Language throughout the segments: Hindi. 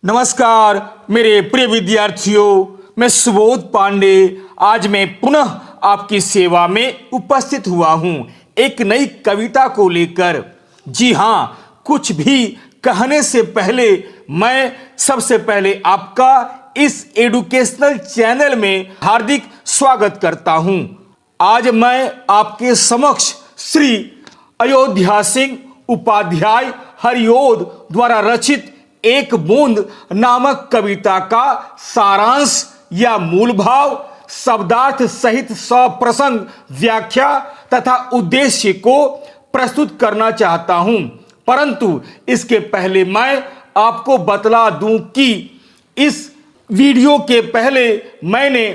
नमस्कार मेरे प्रिय विद्यार्थियों, मैं सुबोध पांडे आज मैं पुनः आपकी सेवा में उपस्थित हुआ हूं एक नई कविता को लेकर। जी हां, कुछ भी कहने से पहले मैं सबसे पहले आपका इस एजुकेशनल चैनल में हार्दिक स्वागत करता हूं। आज मैं आपके समक्ष श्री अयोध्या सिंह उपाध्याय हरिओद द्वारा रचित एक बूंद नामक कविता का सारांश या मूल भाव, शब्दार्थ सहित सप्रसंग व्याख्या तथा उद्देश्य को प्रस्तुत करना चाहता हूं। परंतु इसके पहले मैं आपको बतला दूं कि इस वीडियो के पहले मैंने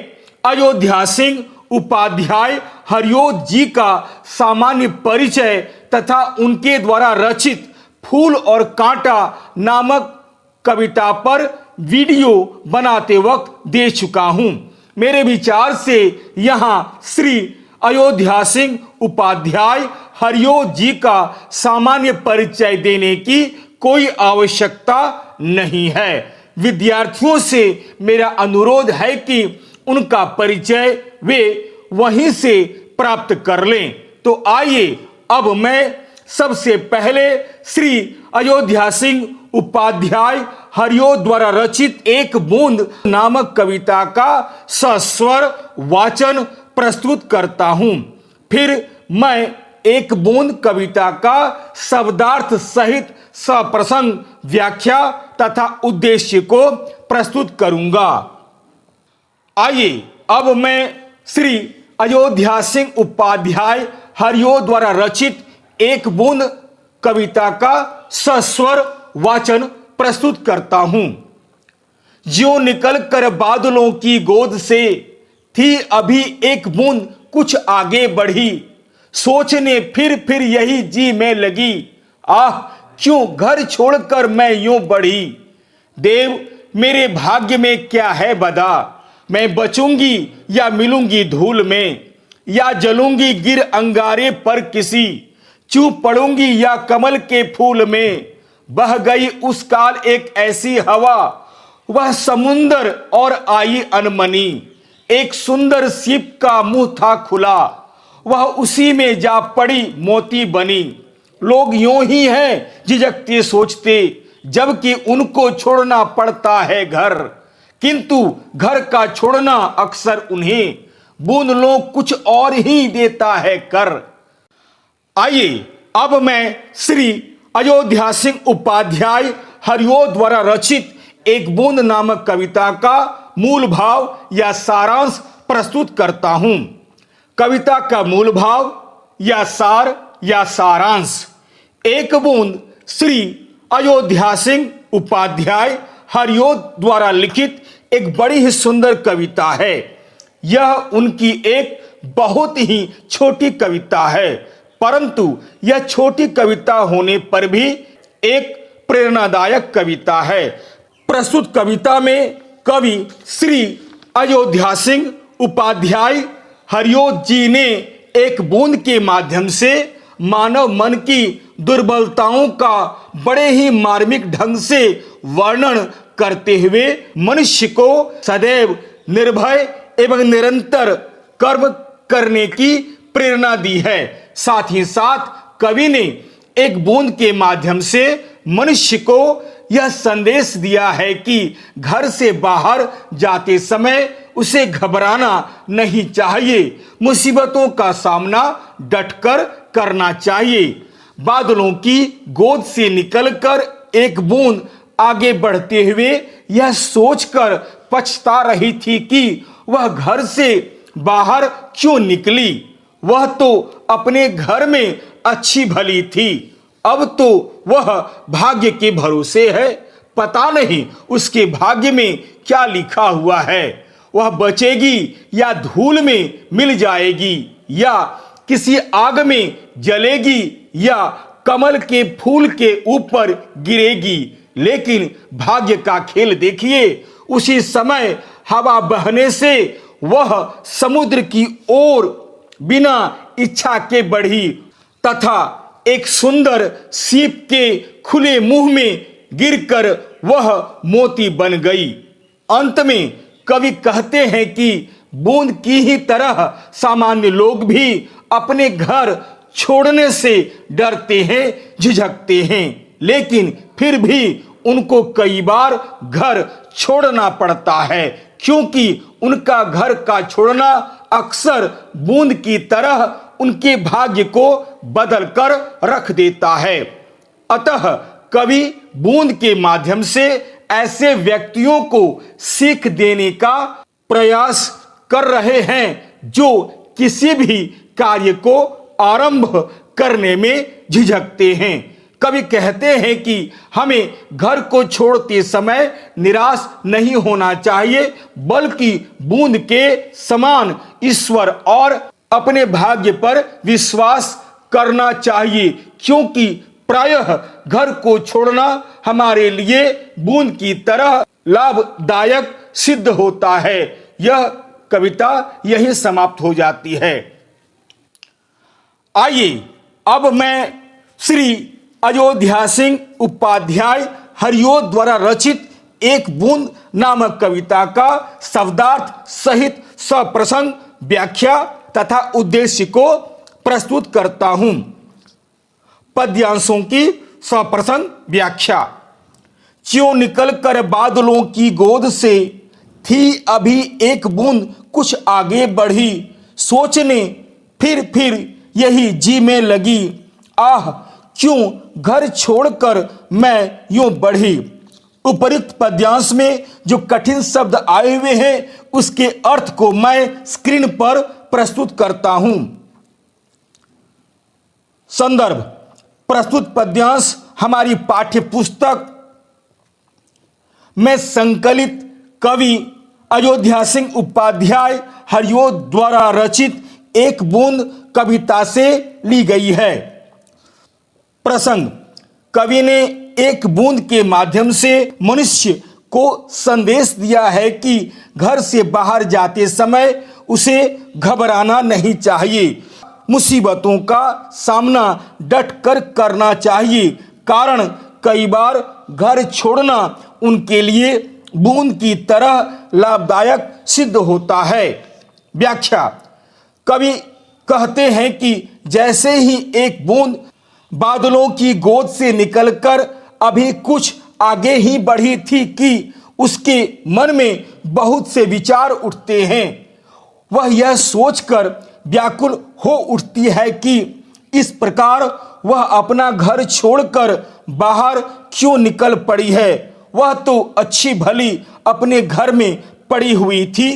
अयोध्या सिंह उपाध्याय हरिओद जी का सामान्य परिचय तथा उनके द्वारा रचित फूल और कांटा नामक कविता पर वीडियो बनाते वक्त दे चुका हूं। मेरे विचार से यहां श्री अयोध्या सिंह उपाध्याय हरिओद जी का सामान्य परिचय देने की कोई आवश्यकता नहीं है। विद्यार्थियों से मेरा अनुरोध है कि उनका परिचय वे वहीं से प्राप्त कर लें। तो आइए अब मैं सबसे पहले श्री अयोध्या सिंह उपाध्याय हरिओद द्वारा रचित एक बूंद नामक कविता का सस्वर वाचन प्रस्तुत करता हूं। फिर मैं एक बूंद कविता का शब्दार्थ सहित सप्रसंग व्याख्या तथा उद्देश्य को प्रस्तुत करूंगा। आइए अब मैं श्री अयोध्या सिंह उपाध्याय हरिओद द्वारा रचित एक बूंद कविता का सस्वर वाचन प्रस्तुत करता हूं। ज्यों निकल कर बादलों की गोद से थी अभी एक बूंद कुछ आगे बढ़ी, सोचने फिर यही जी में लगी, आह क्यों घर छोड़कर मैं यूं बढ़ी। देव मेरे भाग्य में क्या है बदा, मैं बचूंगी या मिलूंगी धूल में, या जलूंगी गिर अंगारे पर किसी, चूप पड़ूंगी या कमल के फूल में। बह गई उस काल एक ऐसी हवा, वह समुंदर और आई अनमनी, एक सुंदर सीप का मुंह था खुला, वह उसी में जा पड़ी मोती बनी। लोग यूं ही हैं झिझकते सोचते, जबकि उनको छोड़ना पड़ता है घर, किंतु घर का छोड़ना अक्सर उन्हें बूंद लो कुछ और ही देता है कर। आइए अब मैं श्री अयोध्या सिंह उपाध्याय हरिओद द्वारा रचित एक बूंद नामक कविता का मूल भाव या सारांश प्रस्तुत करता हूं। कविता का मूल भाव या सार या सारांश। एक बूंद श्री अयोध्या सिंह उपाध्याय हरिओद द्वारा लिखित एक बड़ी ही सुंदर कविता है। यह उनकी एक बहुत ही छोटी कविता है, परंतु यह छोटी कविता होने पर भी एक प्रेरणादायक कविता है। प्रस्तुत कविता में कवि श्री अयोध्या सिंह उपाध्याय हरिओद जी ने एक बूंद के माध्यम से मानव मन की दुर्बलताओं का बड़े ही मार्मिक ढंग से वर्णन करते हुए मनुष्य को सदैव निर्भय एवं निरंतर कर्म करने की प्रेरणा दी है। साथ ही साथ कवि ने एक बूंद के माध्यम से मनुष्य को यह संदेश दिया है कि घर से बाहर जाते समय उसे घबराना नहीं चाहिए, मुसीबतों का सामना डटकर करना चाहिए। बादलों की गोद से निकलकर एक बूंद आगे बढ़ते हुए यह सोचकर पछता रही थी कि वह घर से बाहर क्यों निकली। वह तो अपने घर में अच्छी भली थी, अब तो वह भाग्य के भरोसे है। पता नहीं उसके भाग्य में क्या लिखा हुआ है, वह बचेगी या धूल में मिल जाएगी, या किसी आग में जलेगी, या कमल के फूल के ऊपर गिरेगी। लेकिन भाग्य का खेल देखिए, उसी समय हवा बहने से वह समुद्र की ओर बिना इच्छा के बढ़ी तथा एक सुंदर सीप के खुले मुंह में गिरकर वह मोती बन गई। अंत में कवि कहते हैं कि बूंद की ही तरह सामान्य लोग भी अपने घर छोड़ने से डरते हैं, झिझकते हैं, लेकिन फिर भी उनको कई बार घर छोड़ना पड़ता है, क्योंकि उनका घर का छोड़ना अक्सर बूंद की तरह उनके भाग्य को बदल कर रख देता है। अतः कवि बूंद के माध्यम से ऐसे व्यक्तियों को सीख देने का प्रयास कर रहे हैं जो किसी भी कार्य को आरंभ करने में झिझकते हैं। कवि कहते हैं कि हमें घर को छोड़ते समय निराश नहीं होना चाहिए, बल्कि बूंद के समान ईश्वर और अपने भाग्य पर विश्वास करना चाहिए, क्योंकि प्रायः घर को छोड़ना हमारे लिए बूंद की तरह लाभदायक सिद्ध होता है। यह कविता यही समाप्त हो जाती है। आइए अब मैं श्री अयोध्या सिंह उपाध्याय हरिओ द्वारा रचित एक बूंद नामक कविता का शब्दार्थ सहित सप्रसंग व्याख्या तथा उद्देश्य को प्रस्तुत करता हूं। पद्यांशों की सप्रसंग व्याख्या। च्यों निकल कर बादलों की गोद से थी अभी एक बूंद कुछ आगे बढ़ी, सोचने फिर यही जी में लगी, आह क्यों घर छोड़कर मैं यूं बढ़ी। उपयुक्त पद्यांश में जो कठिन शब्द आए हुए हैं उसके अर्थ को मैं स्क्रीन पर प्रस्तुत करता हूं। संदर्भ। प्रस्तुत पद्यांश हमारी पाठ्य पुस्तक में संकलित कवि अयोध्या सिंह उपाध्याय हरिओ द्वारा रचित एक बूंद कविता से ली गई है। प्रसंग। कवि ने एक बूंद के माध्यम से मनुष्य को संदेश दिया है कि घर से बाहर जाते समय उसे घबराना नहीं चाहिए, मुसीबतों का सामना डट कर करना चाहिए, कारण कई बार घर छोड़ना उनके लिए बूंद की तरह लाभदायक सिद्ध होता है। व्याख्या। कवि कहते हैं कि जैसे ही एक बूंद बादलों की गोद से निकलकर अभी कुछ आगे ही बढ़ी थी कि उसके मन में बहुत से विचार उठते हैं। वह यह सोचकर व्याकुल हो उठती है कि इस प्रकार वह अपना घर छोड़कर बाहर क्यों निकल पड़ी है। वह तो अच्छी भली अपने घर में पड़ी हुई थी।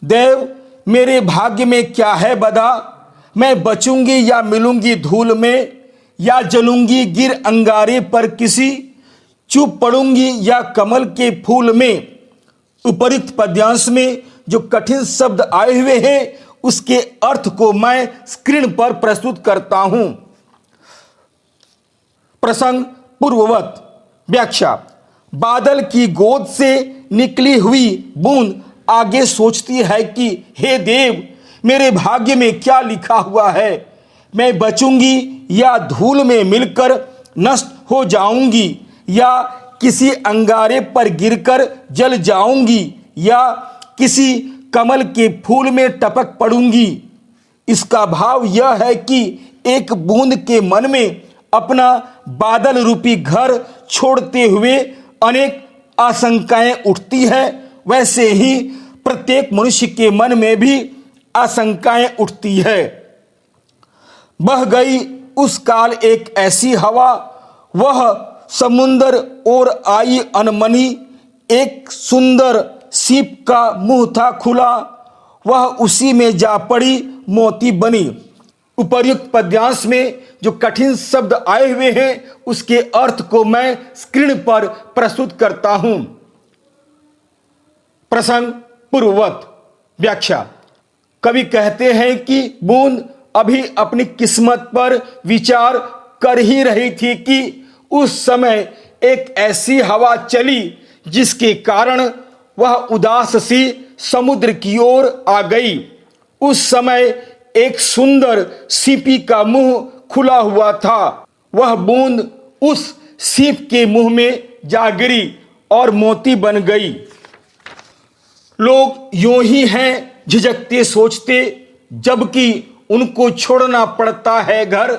देव, मेरे भाग्य में क्या है बदा, मैं बचूंगी या मिलूंगी धूल में, या जलूंगी गिर अंगारे पर किसी, चुप पड़ूंगी या कमल के फूल में। उपयुक्त पद्यांश में जो कठिन शब्द आए हुए हैं उसके अर्थ को मैं स्क्रीन पर प्रस्तुत करता हूं। प्रसंग पूर्ववत। व्याख्या। बादल की गोद से निकली हुई बूंद आगे सोचती है कि हे देव, मेरे भाग्य में क्या लिखा हुआ है, मैं बचूंगी या धूल में मिलकर नष्ट हो जाऊंगी, या किसी अंगारे पर गिरकर जल जाऊंगी, या किसी कमल के फूल में टपक पड़ूंगी। इसका भाव यह है कि एक बूंद के मन में अपना बादल रूपी घर छोड़ते हुए अनेक आशंकाएं उठती है, वैसे ही प्रत्येक मनुष्य के मन में भी आशंकाएं उठती है। बह गई उस काल एक ऐसी हवा, वह समुंदर और आई अनमनी, एक सुंदर सीप का मुंह था खुला, वह उसी में जा पड़ी मोती बनी। उपर्युक्त पद्यांश में जो कठिन शब्द आए हुए हैं उसके अर्थ को मैं स्क्रीन पर प्रस्तुत करता हूं। प्रसंग पूर्ववत। व्याख्या। कवि कहते हैं कि बूंद अभी अपनी किस्मत पर विचार कर ही रही थी कि उस समय एक ऐसी हवा चली जिसके कारण वह उदास सी समुद्र की ओर आ गई। उस समय एक सुंदर सीपी का मुंह खुला हुआ था। वह बूंद उस सीप के मुंह में जा गिरी और मोती बन गई। लोग यूं ही हैं, झिझकते सोचते, जबकि उनको छोड़ना पड़ता है घर,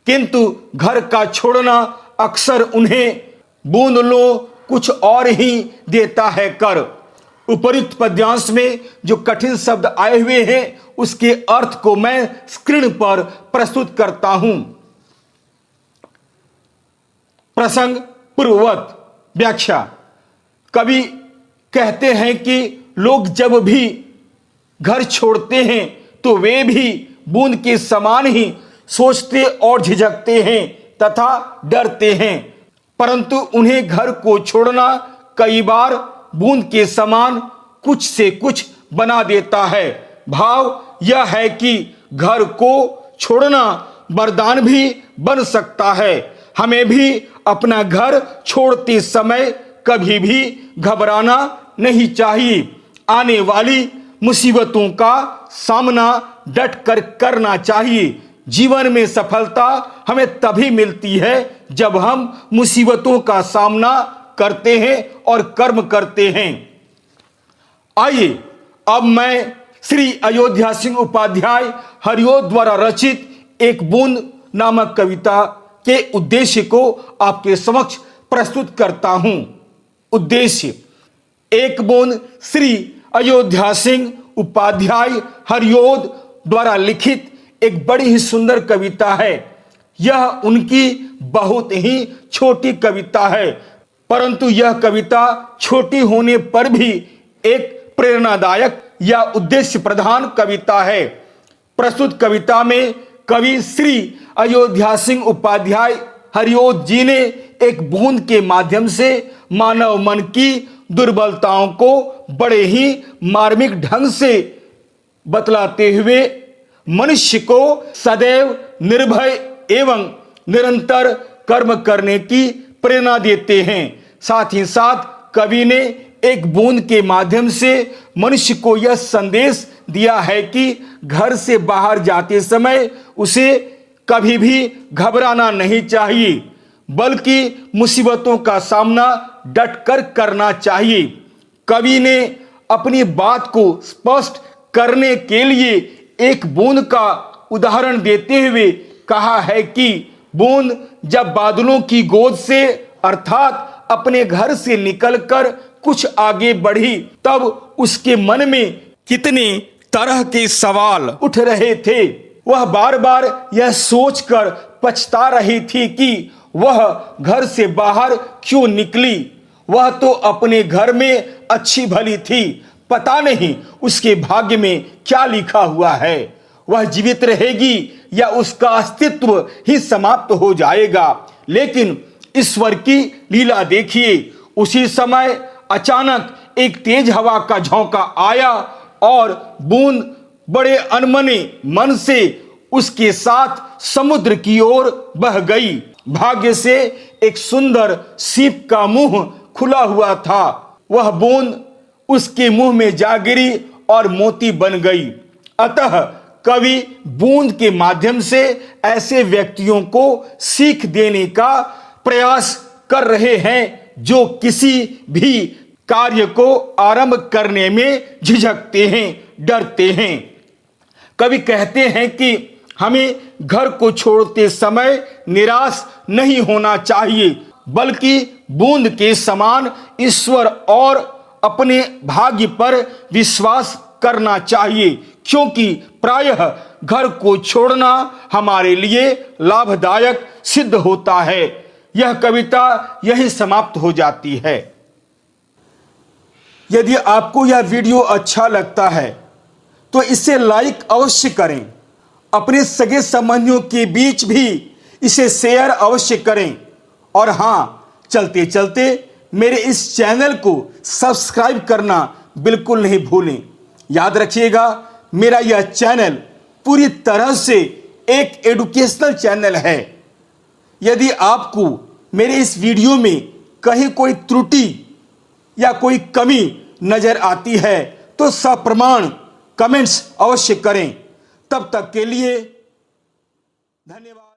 किंतु घर का छोड़ना अक्सर उन्हें बूंद लो कुछ और ही देता है कर। उपयुक्त पद्यांश में जो कठिन शब्द आए हुए हैं उसके अर्थ को मैं स्क्रीन पर प्रस्तुत करता हूं। प्रसंग पूर्ववत व्याख्या। कवि कहते हैं कि लोग जब भी घर छोड़ते हैं तो वे भी बूंद के समान ही सोचते और झिझकते हैं तथा डरते हैं, परंतु उन्हें घर को छोड़ना कई बार बूंद के समान कुछ से कुछ बना देता है। भाव यह है कि घर को छोड़ना वरदान भी बन सकता है। हमें भी अपना घर छोड़ते समय कभी भी घबराना नहीं चाहिए। आने वाली मुसीबतों का सामना डट कर करना चाहिए। जीवन में सफलता हमें तभी मिलती है जब हम मुसीबतों का सामना करते हैं और कर्म करते हैं। आइए अब मैं श्री अयोध्या सिंह उपाध्याय हरिओद द्वारा रचित एक बूंद नामक कविता के उद्देश्य को आपके समक्ष प्रस्तुत करता हूं। उद्देश्य। एक बूंद श्री अयोध्या सिंह उपाध्याय हरिओद द्वारा लिखित एक बड़ी ही सुंदर कविता है। यह उनकी बहुत ही छोटी कविता है, परंतु यह कविता छोटी होने पर भी एक प्रेरणादायक या उद्देश्य प्रधान कविता है। प्रस्तुत कविता में कवि श्री अयोध्या सिंह उपाध्याय हरिओद जी ने एक बूंद के माध्यम से मानव मन की दुर्बलताओं को बड़े ही मार्मिक ढंग से बतलाते हुए मनुष्य को सदैव निर्भय एवं निरंतर कर्म करने की प्रेरणा देते हैं। साथ ही साथ कवि ने एक बूंद के माध्यम से मनुष्य को यह संदेश दिया है कि घर से बाहर जाते समय उसे कभी भी घबराना नहीं चाहिए, बल्कि मुसीबतों का सामना डटकर करना चाहिए। कवि ने अपनी बात को स्पष्ट करने के लिए एक बूंद का उदाहरण देते हुए कहा है कि बूंद जब बादलों की गोद से अर्थात अपने घर से निकलकर कुछ आगे बढ़ी तब उसके मन में कितने तरह के सवाल उठ रहे थे। वह बार बार यह सोचकर पछता रही थी कि वह घर से बाहर क्यों निकली। वह तो अपने घर में अच्छी भली थी, पता नहीं उसके भाग्य में क्या लिखा हुआ है। वह जीवित रहेगी या उसका अस्तित्व ही समाप्त हो जाएगा। लेकिन ईश्वर की लीला देखिए, उसी समय अचानक एक तेज हवा का झोंका आया और बूंद बड़े अनमने मन से उसके साथ समुद्र की ओर बह गई। भाग्य से एक सुंदर सीप का मुंह खुला हुआ था। वह बूंद उसके मुंह में जा गिरी और मोती बन गई। अतः कवि बूंद के माध्यम से ऐसे व्यक्तियों को सीख देने का प्रयास कर रहे हैं जो किसी भी कार्य को आरंभ करने में झिझकते हैं, डरते हैं। कवि कहते हैं कि हमें घर को छोड़ते समय निराश नहीं होना चाहिए, बल्कि बूंद के समान ईश्वर और अपने भाग्य पर विश्वास करना चाहिए, क्योंकि प्रायः घर को छोड़ना हमारे लिए लाभदायक सिद्ध होता है। यह कविता यही समाप्त हो जाती है। यदि आपको यह वीडियो अच्छा लगता है तो इसे लाइक अवश्य करें। अपने सगे संबंधियों के बीच भी इसे शेयर अवश्य करें। और हाँ, चलते चलते मेरे इस चैनल को सब्सक्राइब करना बिल्कुल नहीं भूलें। याद रखिएगा, मेरा यह चैनल पूरी तरह से एक एजुकेशनल चैनल है। यदि आपको मेरे इस वीडियो में कहीं कोई त्रुटि या कोई कमी नजर आती है तो सप्रमाण कमेंट्स अवश्य करें। तब तक के लिए धन्यवाद।